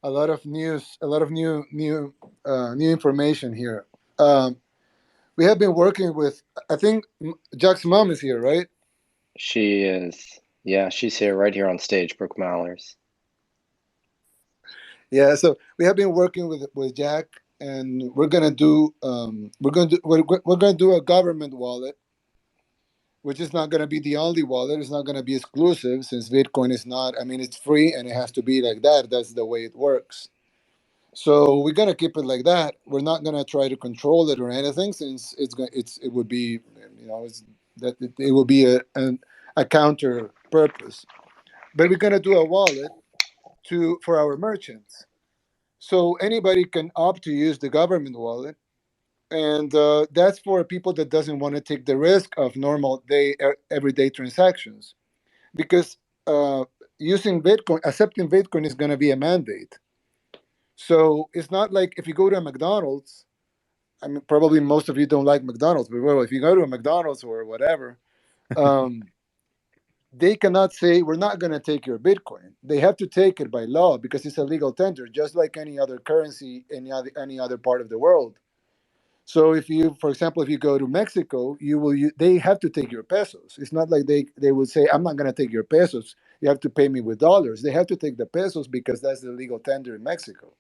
a lot of news, a lot of new information here. Um, we have been working with. I think Jack's mom is here, right? She is. Yeah, she's here, right here on stage, Brooke Mallers. Yeah. So we have been working with Jack, and we're gonna do a government wallet, which is not gonna be the only wallet. It's not gonna be exclusive since Bitcoin is not. I mean, it's free and it has to be like that. That's the way it works. So we're gonna keep it like that. We're not gonna try to control it or anything, since it would be, it will be a counter purpose. But we're gonna do a wallet to for our merchants, so anybody can opt to use the government wallet, and that's for people that doesn't want to take the risk of normal everyday transactions, because using Bitcoin, accepting Bitcoin is gonna be a mandate. So it's not like if you go to a McDonald's. I mean, probably most of you don't like McDonald's, but well, if you go to a McDonald's or whatever, um, they cannot say we're not going to take your Bitcoin. They have to take it by law because it's a legal tender, just like any other currency in any other part of the world. So if you, for example, if you go to Mexico, they have to take your pesos. It's not like they will say I'm not going to take your pesos. You have to pay me with dollars. They have to take the pesos because that's the legal tender in Mexico.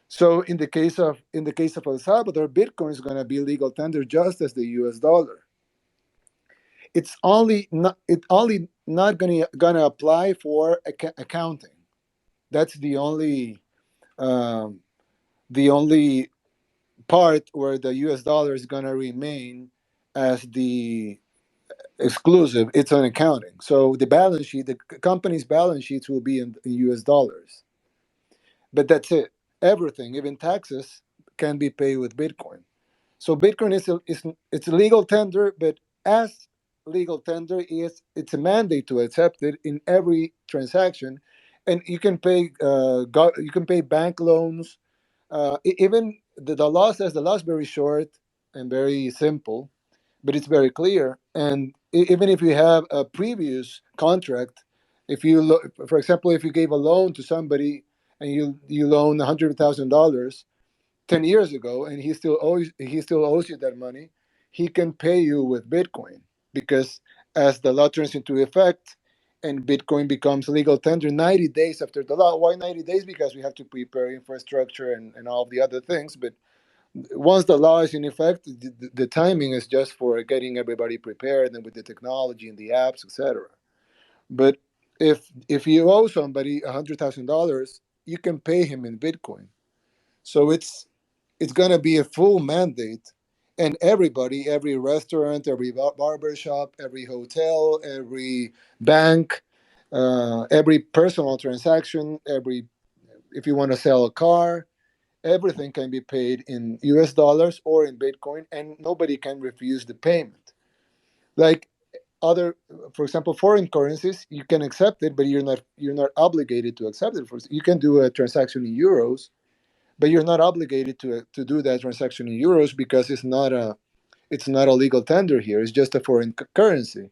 So in the case of El Salvador, Bitcoin is going to be legal tender just as the U.S. dollar. It's only not gonna apply for accounting. That's um, the only part where the U.S. dollar is gonna remain as the exclusive. It's on accounting. So the company's balance sheets will be in U.S. dollars. But that's it. Everything, even taxes, can be paid with Bitcoin. So Bitcoin it's a legal tender, but as legal tender is it's a mandate to accept it in every transaction, and you can pay bank loans. Even the law says the law is very short and very simple, but it's very clear. And even if you have a previous contract, if you for example, if you gave a loan to somebody and you loan $100,000 10 years ago, and he still owes you that money, he can pay you with Bitcoin, because as the law turns into effect and Bitcoin becomes legal tender 90 days after the law. Why 90 days? Because we have to prepare infrastructure and all the other things. But once the law is in effect, the timing is just for getting everybody prepared and with the technology and the apps, etc. But if you owe somebody $100,000, you can pay him in Bitcoin. So it's going to be a full mandate, and everybody, every restaurant, every barber shop, every hotel, every bank, every personal transaction, every if you want to sell a car, everything can be paid in US dollars or in Bitcoin, and nobody can refuse the payment. Like other, for example, foreign currencies, you can accept it, but you're not obligated to accept it. You can do a transaction in euros, but you're not obligated to do that transaction in euros, because it's not a legal tender here. It's just a foreign currency.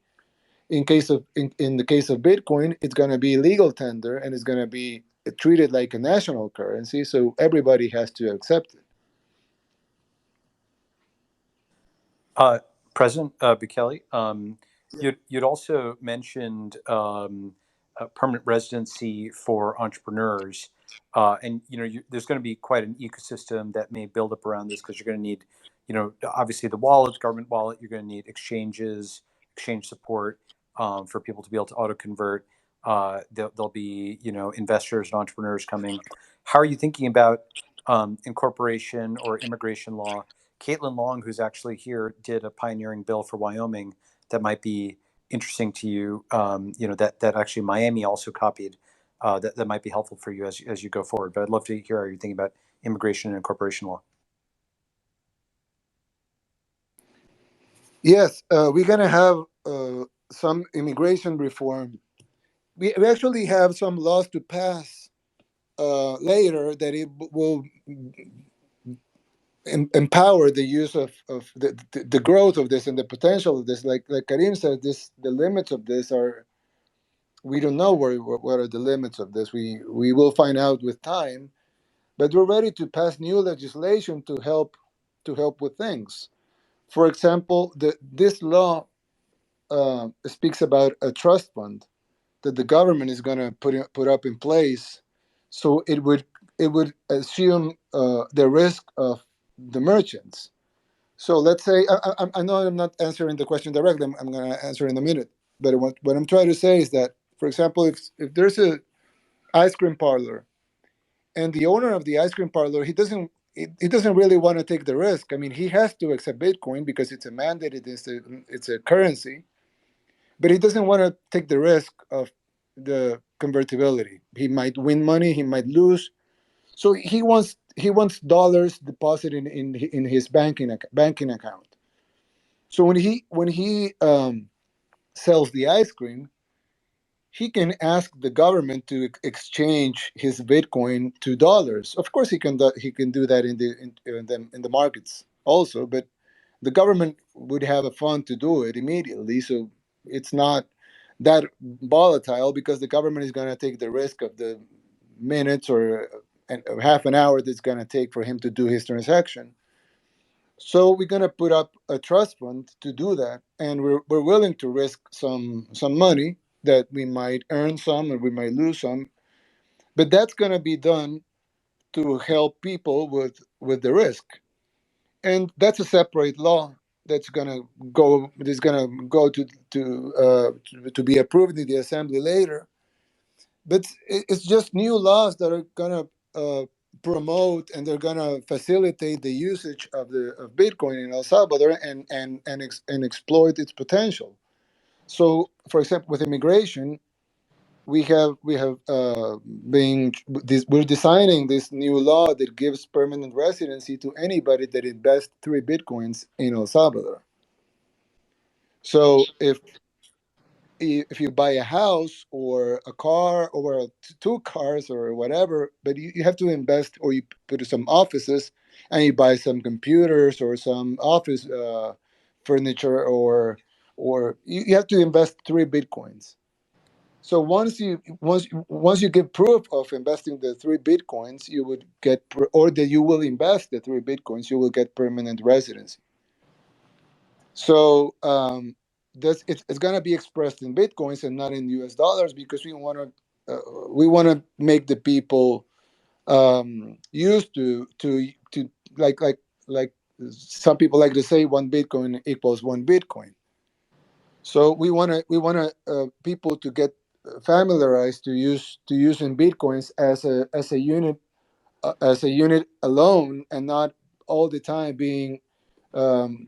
In the case of Bitcoin, it's going to be legal tender, and it's going to be treated like a national currency, so everybody has to accept it. Uh, President Bukele, you'd also mentioned a permanent residency for entrepreneurs, and there's going to be quite an ecosystem that may build up around this, because you're going to need, obviously the wallet, government wallet. You're going to need exchanges, exchange support for people to be able to auto convert. There'll be investors and entrepreneurs coming. How are you thinking about incorporation or immigration law? Caitlin Long, who's actually here, did a pioneering bill for Wyoming that might be interesting to you. That actually Miami also copied. That might be helpful for you as you go forward. But I'd love to hear how you're thinking about immigration and incorporation law. Yes, we're going to have some immigration reform. We actually have some laws to pass later that it will empower the use of the growth of this and the potential of this. Like Karim said, the limits of this We don't know what are the limits of this. We will find out with time, but we're ready to pass new legislation to help with things. For example, this law speaks about a trust fund that the government is going to put up in place, so it would assume the risk of the merchants. So let's say I know I'm not answering the question directly. I'm going to answer in a minute. But what I'm trying to say is that, for example, if there's a ice cream parlor and the owner of the ice cream parlor, he doesn't really want to take the risk. I mean, he has to accept Bitcoin because it's a mandate. It's a currency, but he doesn't want to take the risk of the convertibility. He might win money, he might lose. So he wants dollars deposited in his banking account. So when he sells the ice cream, he can ask the government to exchange his Bitcoin to dollars. Of course, he can do that in the markets also, but the government would have a fund to do it immediately. So it's not that volatile because the government is going to take the risk of the minutes or half an hour that's going to take for him to do his transaction. So we're going to put up a trust fund to do that, and we're willing to risk some money that we might earn some or we might lose some, but that's going to be done to help people with the risk, and that's a separate law that's going to go to be approved in the assembly later. But it's just new laws that are going to promote, and they're going to facilitate the usage of Bitcoin in El Salvador, and exploit its potential. So, for example, with immigration, we have been we're designing this new law that gives permanent residency to anybody that invests 3 Bitcoins in El Salvador. So if you buy a house or a car or two cars or whatever, but you have to invest, or you put some offices and you buy some computers or some office furniture, or you have to invest 3 Bitcoins. So once you give proof of investing the 3 Bitcoins, you would get or that you will invest the 3 Bitcoins, you will get permanent residency. So it's going to be expressed in Bitcoins and not in US dollars, because we want to make the people used to like some people like to say 1 Bitcoin equals 1 Bitcoin. So we want to people to get familiarized to using Bitcoins as a unit alone, and not all the time being um,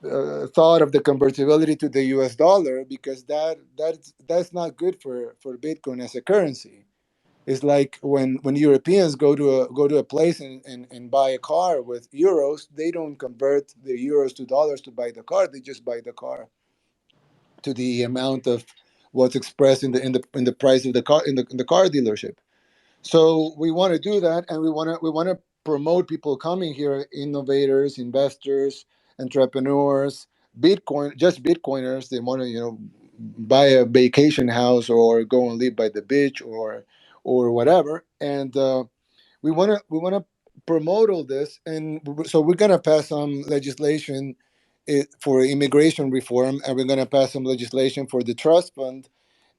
thought of the convertibility to the US dollar, because that's not good for Bitcoin as a currency. It's like when Europeans go to a place and buy a car with euros, they don't convert the euros to dollars to buy the car. They just buy the car to the amount of what's expressed in the price of the car in the car dealership. So we want to do that, and we want to promote people coming here, innovators, investors, entrepreneurs, just Bitcoiners. They want to buy a vacation house or go and live by the beach, or whatever. And we want to promote all this, and so we're gonna pass some legislation for immigration reform, and we're gonna pass some legislation for the trust fund,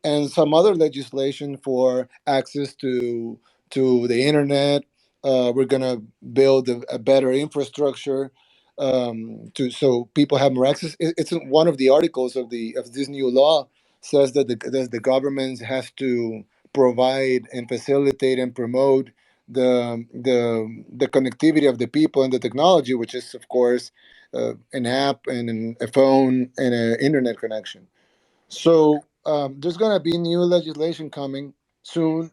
and some other legislation for access to the internet. We're gonna build a better infrastructure, to so people have more access. It's one of the articles of this new law says that the government has to provide and facilitate and promote the connectivity of the people and the technology, which is of course an app and a phone and an internet connection. So there's going to be new legislation coming soon,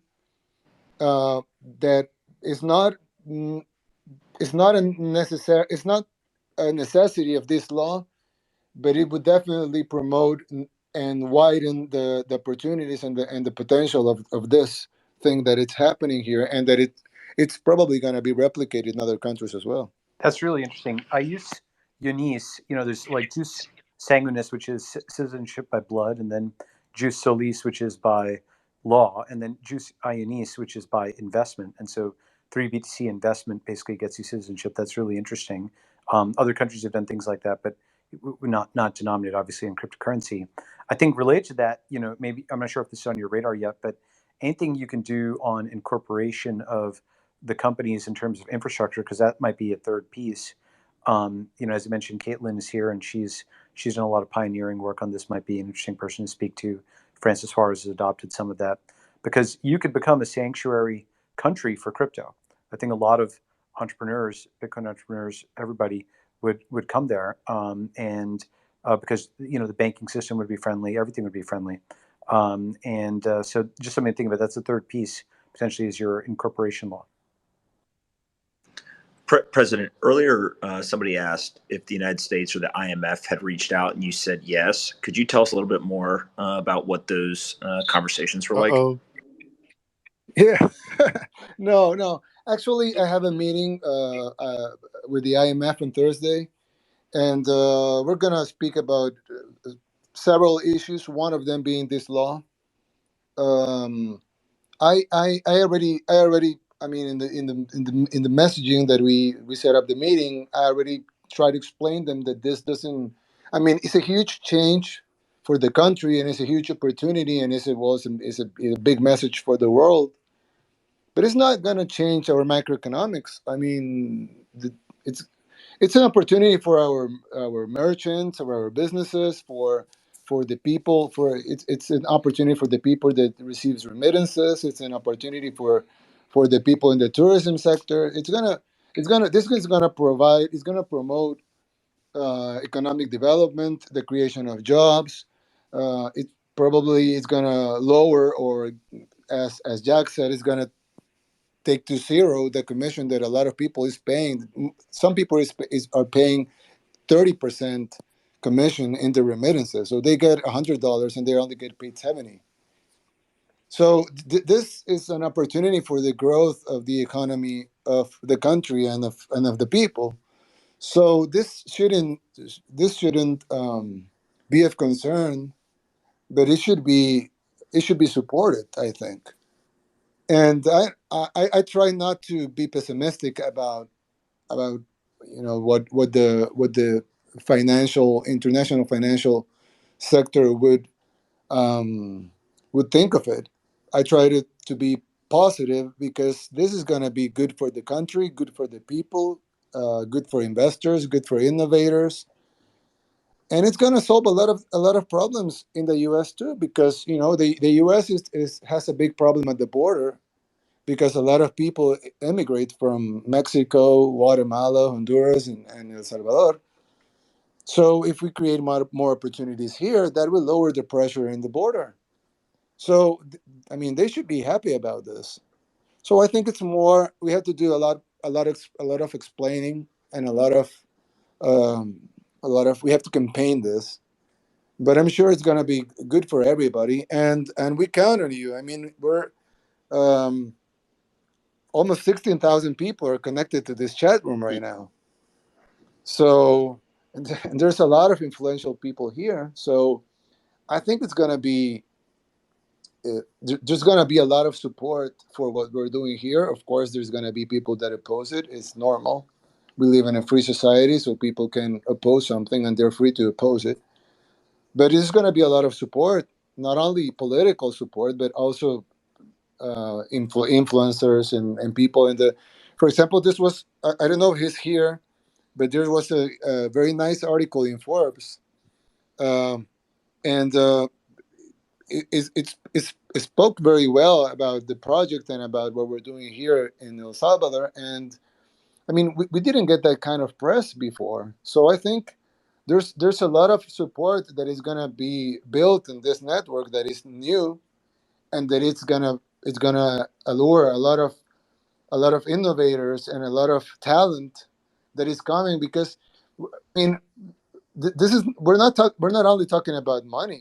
that is not mm, it's not a necessity of this law, but it would definitely promote and widen the opportunities and the potential of this thing that it's happening here, and that it's probably going to be replicated in other countries as well. That's really interesting. I use Eunice. There's like jus sanguinis, which is citizenship by blood, and then Jus Solis, which is by law, and then Jus Ionis, which is by investment. And so 3BTC investment basically gets you citizenship. That's really interesting. Other countries have done things like that, but not denominated, obviously, in cryptocurrency. I think related to that, maybe I'm not sure if this is on your radar yet, but anything you can do on incorporation of the companies in terms of infrastructure, because that might be a third piece. As I mentioned, Caitlin is here, and she's done a lot of pioneering work on this. Might be an interesting person to speak to. Francis Suarez has adopted some of that because you could become a sanctuary country for crypto. I think a lot of entrepreneurs, Bitcoin entrepreneurs, everybody would come there, and because the banking system would be friendly, everything would be friendly, so just something to think about. That's the third piece potentially is your incorporation law. President, earlier somebody asked if the United States or the IMF had reached out, and you said yes. Could you tell us a little bit more about what those conversations were like? Uh-oh. Yeah. No. Actually, I have a meeting with the IMF on Thursday, and we're going to speak about several issues, one of them being this law. Um, I mean, in the messaging that we set up the meeting, I already tried to explain them that this doesn't. I mean, it's a huge change for the country, and it's a huge opportunity, and it's a big message for the world. But it's not going to change our macroeconomics. I mean, it's it's an opportunity for our merchants, for our businesses, for the people. It's an opportunity for the people that receives remittances. It's an opportunity for the people in the tourism sector. This is gonna provide. It's gonna promote economic development, the creation of jobs. It probably is gonna lower, or as Jack said, it's gonna take to zero the commission that a lot of people is paying. Some people are paying 30% commission in the remittances, so they get $100 and they only get paid 70. So this is an opportunity for the growth of the economy of the country and of the people. So this shouldn't be of concern, but it should be supported, I think. And I try not to be pessimistic about what the financial international financial sector would think of it. I try to be positive because this is going to be good for the country, good for the people, good for investors, good for innovators, and it's going to solve a lot of problems in the U.S. too. Because the U.S. has a big problem at the border because a lot of people emigrate from Mexico, Guatemala, Honduras, and El Salvador. So if we create more opportunities here, that will lower the pressure in the border. So I mean, they should be happy about this. So I think it's more we have to do a lot of explaining, and um, we have to campaign this. But I'm sure it's going to be good for everybody, and we count on you. I mean, we're um, almost 16,000 people are connected to this chat room right now. So, and there's a lot of influential people here. So, I think it's going to be there's going to be a lot of support for what we're doing here. Of course, there's going to be people that oppose it. It's normal. We live in a free society, so people can oppose something and they're free to oppose it. But there's going to be a lot of support, not only political support, but also influencers and people in the. For example, this was I don't know if he's here, but there was a very nice article in Forbes, and it spoke very well about the project and about what we're doing here in El Salvador. And I mean, we didn't get that kind of press before, so I think there's a lot of support that is gonna be built in this network that is new, and that it's gonna allure a lot of innovators and a lot of talent that is coming. Because I mean, this is we're not only talking about money.